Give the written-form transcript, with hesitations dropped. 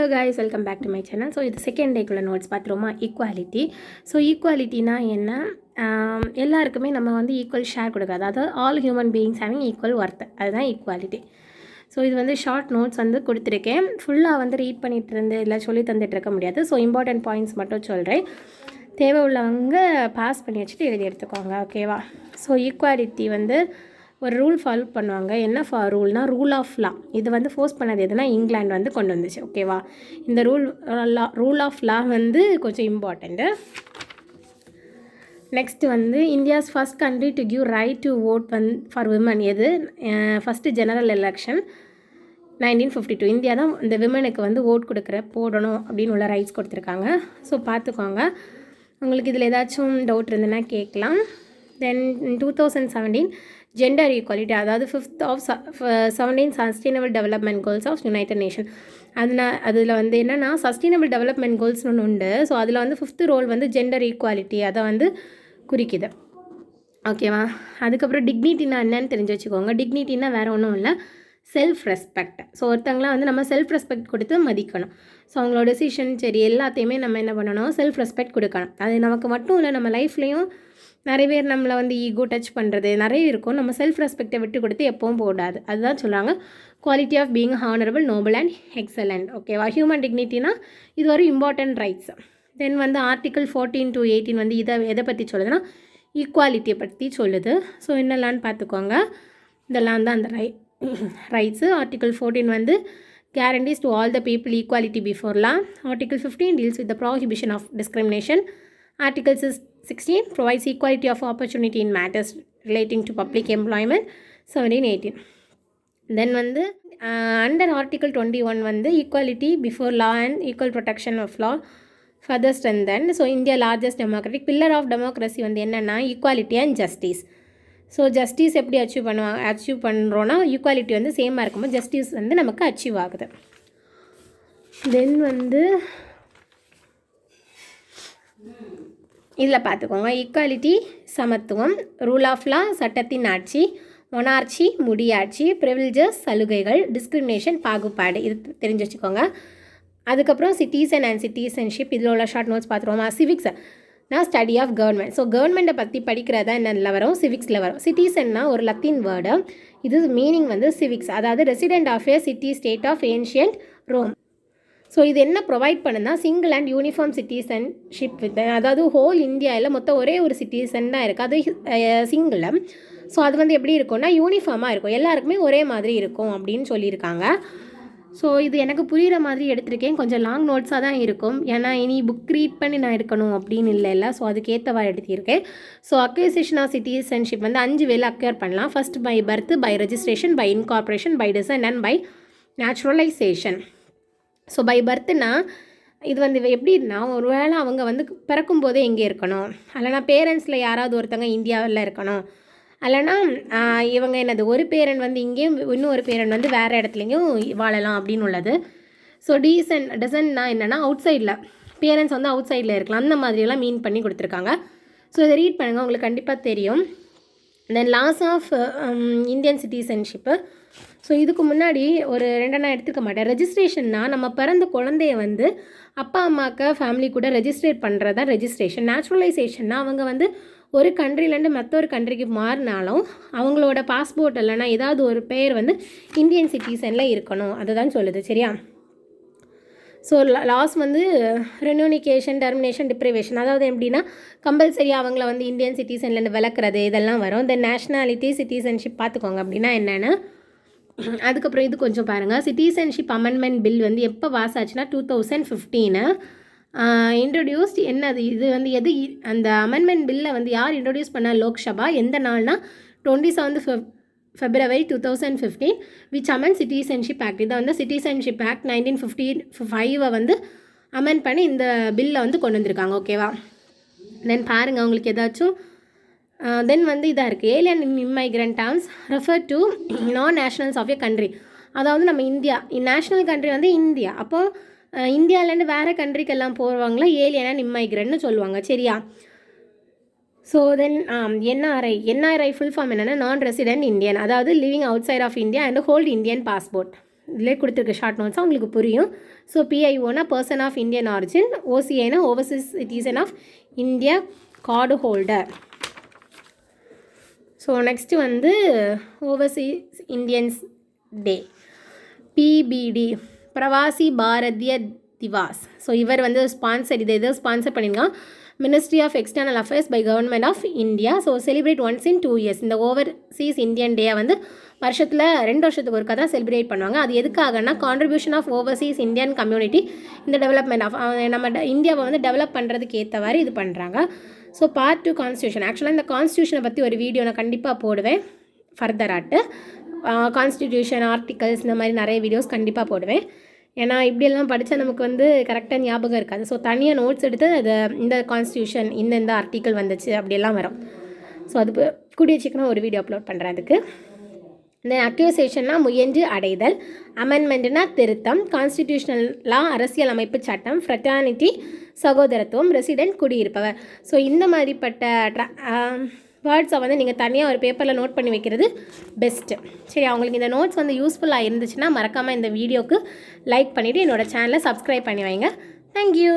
guys, welcome back to my channel. So இது second டேக்குள்ள notes பார்த்துருவோமா, equality. So ஈக்குவாலிட்டினா என்ன, எல்லாருக்குமே நம்ம வந்து ஈக்குவல் ஷேர் கொடுக்காது, அதாவது all human beings having equal worth, அதுதான் ஈக்குவாலிட்டி. ஸோ இது வந்து ஷார்ட் நோட்ஸ் வந்து கொடுத்துருக்கேன், ஃபுல்லாக வந்து ரீட் பண்ணிகிட்டு இருந்து இல்லை சொல்லி தந்துட்டு இருக்க முடியாது. ஸோ இம்பார்ட்டன்ட் பாயிண்ட்ஸ் மட்டும் சொல்கிறேன், தேவை உள்ளவங்க பாஸ் பண்ணி வச்சுட்டு எழுதி எடுத்துக்கோங்க, ஓகேவா. ஸோ ஈக்குவாலிட்டி வந்து ஒரு ரூல் ஃபாலோ பண்ணுவாங்க. என்ன ரூல்னால் ரூல் ஆஃப் லா. இது வந்து ஃபோர்ஸ் பண்ணது எதுனா இங்கிலாந்து வந்து கொண்டு வந்துச்சு, ஓகேவா. இந்த ரூல் ஆஃப் லா வந்து கொஞ்சம் இம்பார்ட்டண்ட்டு. நெக்ஸ்ட் வந்து India's first country to give right to vote for women எது, ஃபஸ்ட்டு ஜெனரல் எலெக்ஷன் 1952. இந்தியா தான் இந்த விமனுக்கு வந்து ஓட் போடணும் அப்படின்னு உள்ள ரைட்ஸ் கொடுத்துருக்காங்க. ஸோ பார்த்துக்கோங்க, உங்களுக்கு இதில் ஏதாச்சும் டவுட் இருந்ததுன்னா கேட்கலாம். தென் 2017 ஜெண்டர் ஈக்குவாலிட்டி, அதாவது 5th of 17 sustainable development goals of United Nation. அதில் வந்து என்னென்னா சஸ்டைனபிள் டெவலப்மெண்ட் கோல்ஸ்னு ஒன்று உண்டு. ஸோ அதில் வந்து 5th ரோல் வந்து ஜெண்டர் ஈக்குவாலிட்டி, அதை வந்து குறிக்குது, ஓகேவா. அதுக்கப்புறம் டிக்னிட்டினா என்னன்னு தெரிஞ்சு வச்சுக்கோங்க. டிக்னிட்டினா வேறு ஒன்றும் இல்லை, செல்ஃப் ரெஸ்பெக்ட். ஸோ ஒருத்தங்களாம் வந்து நம்ம செல்ஃப் ரெஸ்பெக்ட் கொடுத்து மதிக்கணும். ஸோ அவங்களோட டெசிஷன் சரி எல்லாத்தையுமே நம்ம என்ன பண்ணணும், செல்ஃப் ரெஸ்பெக்ட் கொடுக்கணும். அது நமக்கு மட்டும் இல்லை, நம்ம லைஃப்லேயும் நிறைய பேர் நம்மளை வந்து ஈகோ டச் பண்ணுறது நிறைய இருக்கும். நம்ம செல்ஃப் ரெஸ்பெக்டை விட்டு கொடுத்து எப்பவும் போடாது, அதுதான் சொல்கிறாங்க quality of being honourable, noble and excellent, ஓகேவா. ஹியூமன் டிக்னிட்டினா இது ஒரு இம்பார்ட்டன்ட் ரைட்ஸ். தென் வந்து ஆர்டிகல் 14 to 18 வந்து எதை பற்றி சொல்லுதுன்னா ஈக்குவாலிட்டியை பற்றி சொல்லுது. ஸோ என்னெல்லான்னு பார்த்துக்கோங்க, இதெல்லாம் தான் அந்த ரைட்ஸு. ஆர்டிகல் 14 வந்து guarantees to all the people equality before law. Article 15 deals with the prohibition of discrimination. Article 16 provides equality of opportunity in matters relating to public employment. 17, 18. Then வந்து under Article 21 வந்து equality before law and equal protection of law further strengthened. So India largest democratic pillar of democracy வந்து என்னென்னா equality and justice. So justice எப்படி achieve பண்ணுறோன்னா equality வந்து சேமாக இருக்கும்போது justice வந்து நமக்கு அச்சீவ் ஆகுது. தென் வந்து இதில் பார்த்துக்கோங்க, ஈக்குவாலிட்டி சமத்துவம், ரூல் ஆஃப் லா சட்டத்தின் ஆட்சி, மொனார்ச்சி முடியாட்சி, ப்ரிவிலேஜஸ் சலுகைகள், டிஸ்கிரிமினேஷன் பாகுபாடு, இது தெரிஞ்சு வச்சுக்கோங்க. அதுக்கப்புறம் சிட்டிசன் அண்ட் சிட்டிசன்ஷிப், இதில் உள்ள ஷார்ட் நோட்ஸ் பார்த்துருவோமா. Civics study of government. So கவர்மெண்ட்டை பற்றி படிக்கிறதா என்னென்ன வரும், சிவிக்ஸில் வரும். சிட்டிசன்னா ஒரு லத்தீன் வேர்டு, இது மீனிங் வந்து சிவிக்ஸ், அதாவது resident of a city state of ancient Rome. So இது என்ன ப்ரொவைட் பண்ணுன்னா single and uniform citizenship with, அதாவது ஹோல் இந்தியாவில் மொத்தம் ஒரே ஒரு சிட்டிசன் தான் இருக்குது, அது சிங்கிள். ஸோ அது வந்து எப்படி இருக்கும்னா யூனிஃபார்மாக இருக்கும், எல்லாருக்குமே ஒரே மாதிரி இருக்கும் அப்படின்னு சொல்லியிருக்காங்க. ஸோ இது எனக்கு புரிகிற மாதிரி எடுத்திருக்கேன், கொஞ்சம் லாங் நோட்ஸாக தான் இருக்கும், ஏன்னா இனி புக் ரீட் பண்ணி நான் எடுக்கணும் அப்படின்னு இல்லை. ஸோ அதுக்கேற்றவாறு எடுத்திருக்கேன். ஸோ அக்யூசேஷன் ஆஃப் சிட்டிசன்ஷிப் வந்து 5 வேலை அக்யூர் பண்ணலாம். First by birth, by registration, by incorporation, by design and by naturalisation. So by பர்த்னா இது வந்து எப்படின்னா ஒரு வேளை அவங்க வந்து பிறக்கும் போதே எங்கே இருக்கணும், இல்லைனா பேரண்ட்ஸில் யாராவது ஒருத்தங்க இந்தியாவில் இருக்கணும், இல்லைனா இவங்க என்னது ஒரு பேரண்ட் வந்து இங்கேயும் இன்னொரு பேரண்ட் வந்து வேறு இடத்துலையும் வாழலாம் அப்படின்னு உள்ளது. ஸோ டசன்னா என்னென்னா அவுட் சைடில் பேரண்ட்ஸ் வந்து அவுட் சைடில் இருக்கலாம், அந்த மாதிரியெல்லாம் மீன் பண்ணி கொடுத்துருக்காங்க. ஸோ இதை ரீட் பண்ணுங்கள், உங்களுக்கு கண்டிப்பாக தெரியும். Then laws of Indian citizenship. So இதுக்கு முன்னாடி ஒரு 2 நான் எடுத்துக்க மாட்டேன். ரெஜிஸ்ட்ரேஷன்னா நம்ம பிறந்த குழந்தைய வந்து அப்பா அம்மாவுக்கு ஃபேமிலி கூட ரெஜிஸ்ட்ரேட் பண்ணுறது தான் ரெஜிஸ்ட்ரேஷன். நேச்சுரலைசேஷன்னா அவங்க வந்து ஒரு கண்ட்ரிலேருந்து மற்றொரு கண்ட்ரிக்கு மாறினாலும் அவங்களோட பாஸ்போர்ட் இல்லைனா ஏதாவது ஒரு பேர் வந்து இந்தியன் சிட்டிசனில் இருக்கணும், அதுதான் சொல்லுது, சரியா. ஸோ லாஸ் வந்து ரெனியூனிகேஷன், டெர்மினேஷன், டிப்ரைவேஷன், அதாவது எப்படின்னா கம்பல்சரி அவங்கள வந்து இந்தியன் சிட்டிசன்லேருந்து விளக்குறது இதெல்லாம் வரும். தென் நேஷ்னாலிட்டி சிட்டிசன்ஷிப் பார்த்துக்கோங்க அப்படின்னா என்னென்னு. அதுக்கப்புறம் இது கொஞ்சம் பாருங்கள், சிட்டிசன்ஷிப் அமெண்ட்மெண்ட் பில் வந்து எப்போ பாஸ் ஆச்சுன்னா 2015 இன்ட்ரடியூஸ்ட். என்னது இது வந்து எது, அந்த அமெண்ட்மெண்ட் பில்லை வந்து யார் இன்ட்ரடியூஸ் பண்ண, லோக்சபா. எந்த நாள்னா 27th February 2015 which amend citizenship act. இதை வந்து சிட்டிசன்ஷிப் ஆக்ட் 1955 வந்து அமெண்ட் பண்ணி இந்த பில்லை வந்து கொண்டு வந்திருக்காங்க, ஓகேவா. தென் பாருங்கள் உங்களுக்கு ஏதாச்சும். தென் வந்து இதாக இருக்குது, ஏலியன் இம்மைக்ரண்ட் டேர்ம்ஸ் ரெஃபர் டு நான் நேஷனல்ஸ் ஆஃப் ஏ கண்ட்ரி. அதாவது நம்ம இந்தியா நேஷ்னல் கண்ட்ரி வந்து இந்தியா, அப்போது இந்தியாவிலேருந்து வேறு கண்ட்ரிக்கெல்லாம் போகிறவங்கள ஏலியன் அண்ட் இம்மைக்ரண்ட்னு சொல்லுவாங்க, சரியா. So then NRI full form என்னென்னா நான் ரெசிடென்ட் இந்தியன், அதாவது living outside of India and hold Indian passport. இதிலே கொடுத்துருக்க ஷார்ட் நோட்ஸாக உங்களுக்கு புரியும். ஸோ பிஐஓனா பர்சன் ஆஃப் இந்தியன் ஆரிஜின், ஓசிஐனா overseas citizen of India card holder. So next வந்து overseas Indians day. PBD Pravasi Bharatiya Divas. So இவர் வந்து ஸ்பான்சர், இதை ஸ்பான்சர் பண்ணியிருக்கான் ministry of external affairs by government of India. So celebrate once in 2 years. இந்த Overseas Indian டேயை வந்து வருஷத்தில் 2 வருஷத்துக்கு ஒருக்கா தான் செலிப்ரேட் பண்ணுவாங்க. அது எதுக்காகனா contribution of overseas Indian community இந்த டெவலப்மெண்ட் ஆஃப் நம்ம இந்தியாவை வந்து டெவலப் பண்ணுறதுக்கு ஏற்றவாறு இது பண்ணுறாங்க. So part 2 constitution. ஆக்சுவலாக இந்த கான்ஸ்டியூஷனை பற்றி ஒரு வீடியோ நான் கண்டிப்பாக போடுவேன் ஃபர்தராட்டு. கான்ஸ்டியூஷன் ஆர்டிகல்ஸ் இந்த மாதிரி நிறைய வீடியோஸ் கண்டிப்பாக போடுவேன். ஏன்னா இப்படியெல்லாம் படித்தா நமக்கு வந்து கரெக்டாக ஞாபகம் இருக்காது. ஸோ தனியாக நோட்ஸ் எடுத்து அது இந்த கான்ஸ்டியூஷன் இந்த ஆர்டிக்கல் வந்துச்சு அப்படியெல்லாம் வரும். ஸோ அது கூடிய சீக்கிரம் ஒரு வீடியோ அப்லோட் பண்ணுறேன் அதுக்கு. இந்த அக்யூசேஷன்னா முயன்று அடைதல், அமெண்ட்மெண்ட்னா திருத்தம், கான்ஸ்டிடியூஷனல் லா அரசியல் அமைப்பு சட்டம், ஃப்ரெட்டர்னிட்டி சகோதரத்துவம், ரெசிடென்ட் குடியிருப்பவர். ஸோ இந்த மாதிரிப்பட்ட வேர்ட்ஸை வந்து நீங்கள் தனியாக ஒரு பேப்பரில் நோட் பண்ணி வைக்கிறது பெஸ்ட்டு. சரி, அவங்களுக்கு இந்த நோட்ஸ் வந்து யூஸ்ஃபுல்லாக இருந்துச்சுன்னா மறக்காமல் இந்த வீடியோக்கு லைக் பண்ணிவிட்டு என்னோடய சேனலை சப்ஸ்கிரைப் பண்ணி வைங்க. தேங்க்யூ.